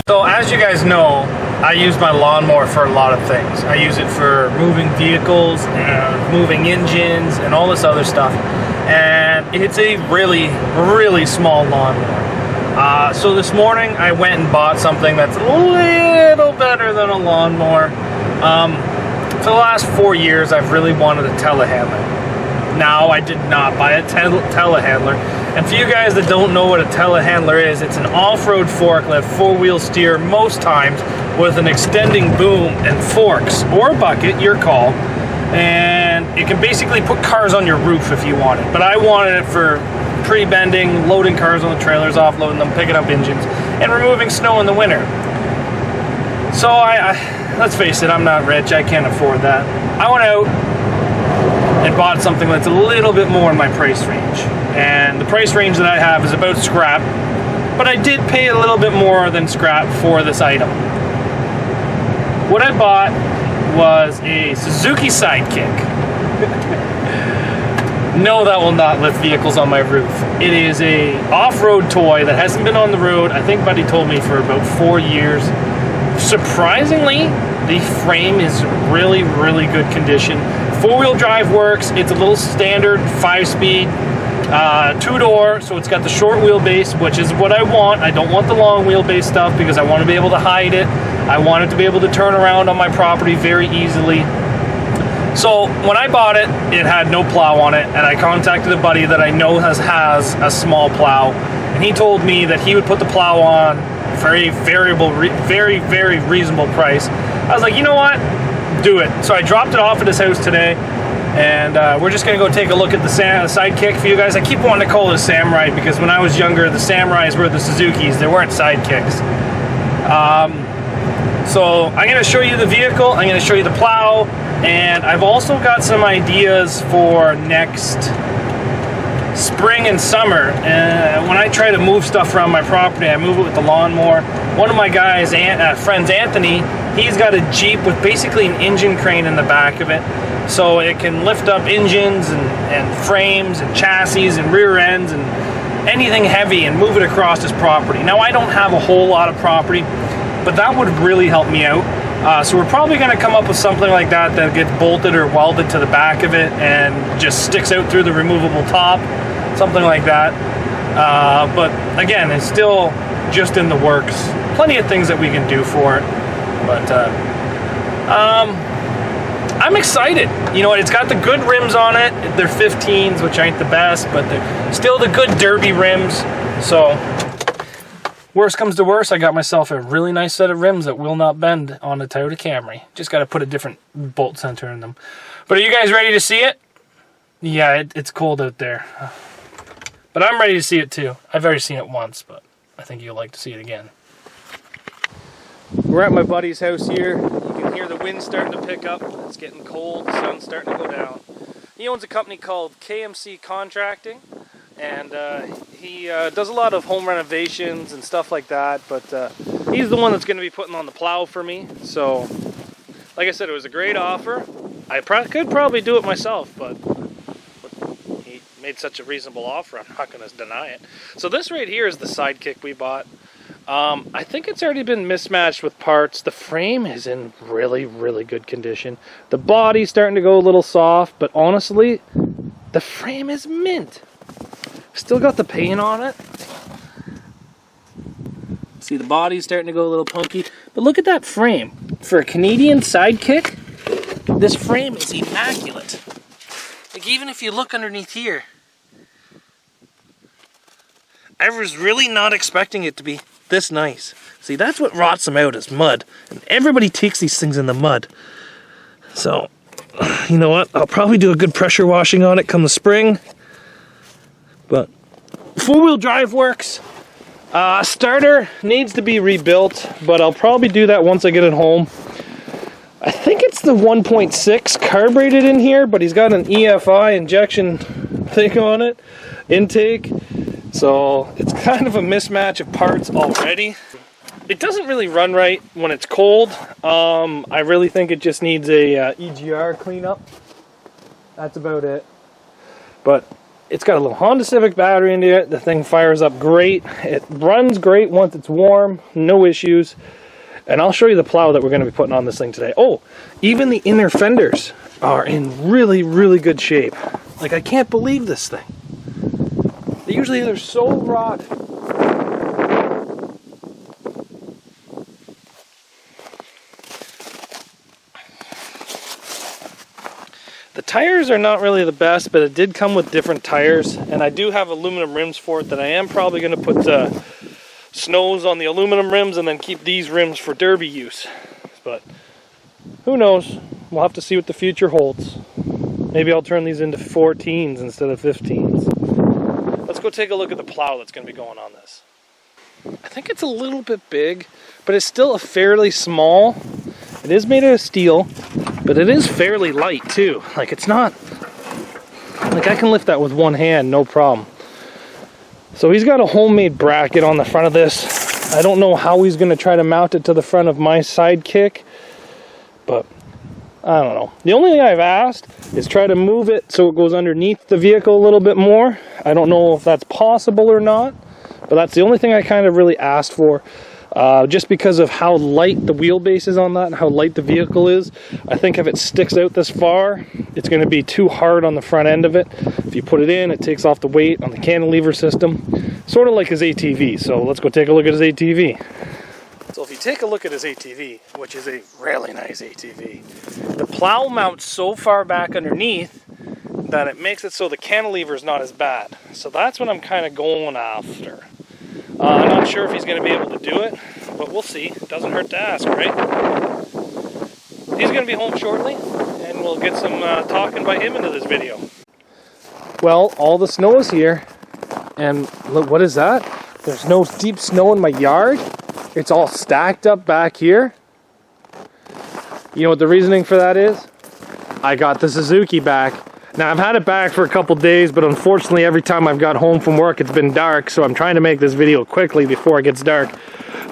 So as you guys know, I use my lawnmower for a lot of things. I use it for moving vehicles and moving engines and all this other stuff. And it's a really, really small lawnmower. So this morning I went and bought something that's a little better than a lawnmower. For the last 4 years I've really wanted a telehandler. Now, I did not buy a telehandler. And for you guys that don't know what a telehandler is, it's an off-road forklift, four-wheel steer most times, with an extending boom and forks, or a bucket, your call. And it can basically put cars on your roof if you want it. But I wanted it for pre-bending, loading cars on the trailers, offloading them, picking up engines, and removing snow in the winter. So let's face it, I'm not rich, I can't afford that. I went out and bought something that's a little bit more in my price range. And the price range that I have is about scrap, but I did pay a little bit more than scrap for this item. What I bought was a Suzuki Sidekick. No, that will not lift vehicles on my roof. It is a off-road toy that hasn't been on the road, I think Buddy told me, for about 4 years. Surprisingly, the frame is really, really good condition. Four-wheel drive works. It's a little standard 5-speed, two-door, so it's got the short wheelbase, which is what I want. I don't want the long wheelbase stuff because I want to be able to hide it. I want it to be able to turn around on my property very easily. So when I bought it, it had no plow on it, and I contacted a buddy that I know has a small plow, and he told me that he would put the plow on for a very, very reasonable price. I was like, you know what? Do it. So I dropped it off at his house today, and we're just gonna go take a look at the Sidekick for you guys. I keep wanting to call it a Samurai because when I was younger, the Samurais were the Suzukis. They weren't Sidekicks. So I'm gonna show you the vehicle. I'm gonna show you the plow, and I've also got some ideas for next spring and summer. When I try to move stuff around my property, I move it with the lawnmower. One of my guys, friends, Anthony, he's got a Jeep with basically an engine crane in the back of it. So it can lift up engines and frames and chassis and rear ends and anything heavy and move it across his property. Now, I don't have a whole lot of property, but that would really help me out. So we're probably going to come up with something like that that gets bolted or welded to the back of it and just sticks out through the removable top, something like that. But again, it's still just in the works. Plenty of things that we can do for it, but I'm excited. You know what? It's got the good rims on it. They're 15s, which ain't the best, but they're still the good derby rims. So worst comes to worst, I got myself a really nice set of rims that will not bend on a Toyota Camry. Just got to put a different bolt center in them. But are you guys ready to see it? Yeah, it's cold out there. But I'm ready to see it too. I've already seen it once, but I think you'll like to see it again. We're at my buddy's house here. You can hear the wind starting to pick up. It's getting cold, the sun's starting to go down. He owns a company called KMC Contracting, and he does a lot of home renovations and stuff like that, but he's the one that's going to be putting on the plow for me. So, like I said, it was a great offer. I could probably do it myself, but he made such a reasonable offer, I'm not going to deny it. So this right here is the Sidekick we bought. I think it's already been mismatched with parts. The frame is in really, really good condition. The body's starting to go a little soft, but honestly, the frame is mint. Still got the paint on it. See, the body's starting to go a little punky, but look at that frame. For a Canadian Sidekick, this frame is immaculate. Like, even if you look underneath here, I was really not expecting it to be this nice. See, that's what rots them out, is mud. And everybody takes these things in the mud. So, you know what? I'll probably do a good pressure washing on it come the spring. But four-wheel drive works. Starter needs to be rebuilt, but I'll probably do that once I get it home. I think it's the 1.6 carbureted in here, but he's got an EFI injection thing on it, intake. So it's kind of a mismatch of parts already. It doesn't really run right when it's cold. I really think it just needs a EGR cleanup. That's about it. But It's got a little Honda Civic battery into it. The thing fires up great. It runs great once it's warm. No issues. And I'll show you the plow that we're going to be putting on this thing today. Oh, even the inner fenders are in really, really good shape. Like, I can't believe this thing. Usually they're so rotten. The tires are not really the best, but it did come with different tires, and I do have aluminum rims for it that I am probably going to put snows on the aluminum rims and then keep these rims for derby use. But who knows? We'll have to see what the future holds. Maybe I'll turn these into 14s instead of 15s. Let's go take a look at the plow that's going to be going on this. I think it's a little bit big, but it's still a fairly small. It is made out of steel, but it is fairly light too. Like, it's not, like, I can lift that with one hand, no problem. So he's got a homemade bracket on the front of this. I don't know how he's going to try to mount it to the front of my sidekick, but I don't know. The only thing I've asked is try to move it so it goes underneath the vehicle a little bit more. I don't know if that's possible or not, but that's the only thing I kind of really asked for. Just because of how light the wheelbase is on that and how light the vehicle is. I think if it sticks out this far, it's going to be too hard on the front end of it. If you put it in, it takes off the weight on the cantilever system. Sort of like his ATV. So let's go take a look at his ATV. So if you take a look at his ATV, which is a really nice ATV, the plow mounts so far back underneath that it makes it so the cantilever is not as bad. So that's what I'm kind of going after. I'm not sure if he's going to be able to do it, but we'll see. It doesn't hurt to ask, right? He's going to be home shortly, and we'll get some talking by him into this video. Well, all the snow is here, and look, what is that? There's no deep snow in my yard. It's all stacked up back here. You know what the reasoning for that is? I got the Suzuki back. Now, I've had it back for a couple days, but unfortunately every time I've got home from work it's been dark, so I'm trying to make this video quickly before it gets dark.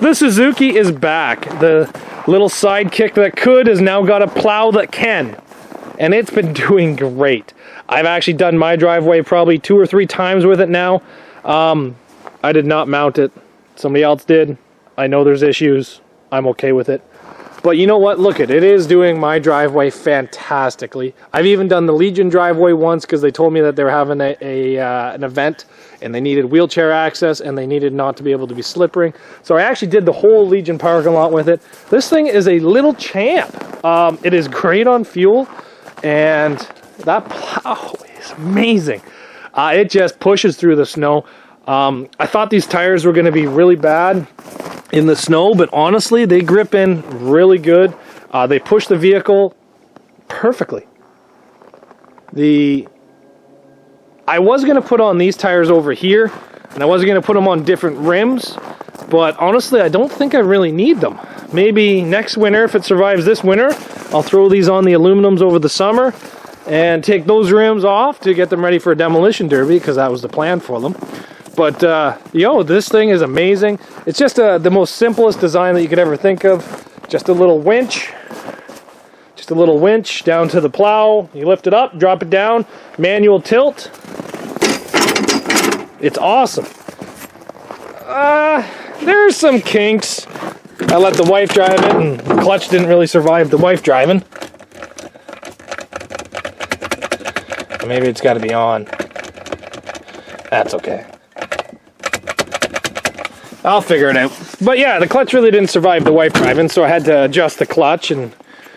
The Suzuki is back. The little sidekick that could has now got a plow that can. And it's been doing great. I've actually done my driveway probably 2 or 3 times with it now. I did not mount it. Somebody else did. I know there's issues. I'm okay with it. But you know what? Look, it is doing my driveway fantastically. I've even done the Legion driveway once because they told me that they were having an event and they needed wheelchair access and they needed not to be able to be slippering. So I actually did the whole Legion parking lot with it. This thing is a little champ. It is great on fuel, and that plow is amazing. It just pushes through the snow. I thought these tires were going to be really bad in the snow, but honestly, they grip in really good. They push the vehicle perfectly. I was going to put on these tires over here, and I was going to put them on different rims, but honestly, I don't think I really need them. Maybe next winter, if it survives this winter, I'll throw these on the aluminums over the summer and take those rims off to get them ready for a demolition derby, because that was the plan for them. But, this thing is amazing. It's just the most simplest design that you could ever think of. Just a little winch. Just a little winch down to the plow. You lift it up, drop it down. Manual tilt. It's awesome. There's some kinks. I let the wife drive it, and the clutch didn't really survive the wife driving. Maybe it's got to be on. That's okay. I'll figure it out. But yeah, the clutch really didn't survive the wife driving, so I had to adjust the clutch, and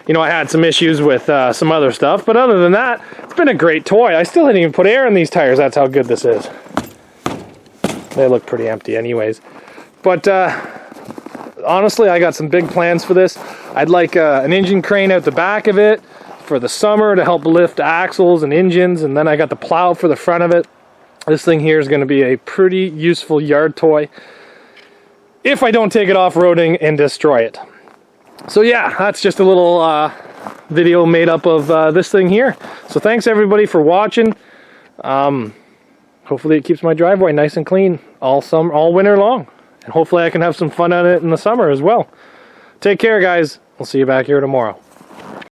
I had some issues with some other stuff. But other than that, it's been a great toy. I still didn't even put air in these tires. That's how good this is. They look pretty empty anyways. But honestly, I got some big plans for this. I'd like an engine crane out the back of it for the summer to help lift axles and engines, and then I got the plow for the front of it. This thing here is going to be a pretty useful yard toy if I don't take it off-roading and destroy it. So yeah, that's just a little video made up of this thing here. So thanks everybody for watching. Hopefully it keeps my driveway nice and clean all winter long. And hopefully I can have some fun on it in the summer as well. Take care, guys. We'll see you back here tomorrow.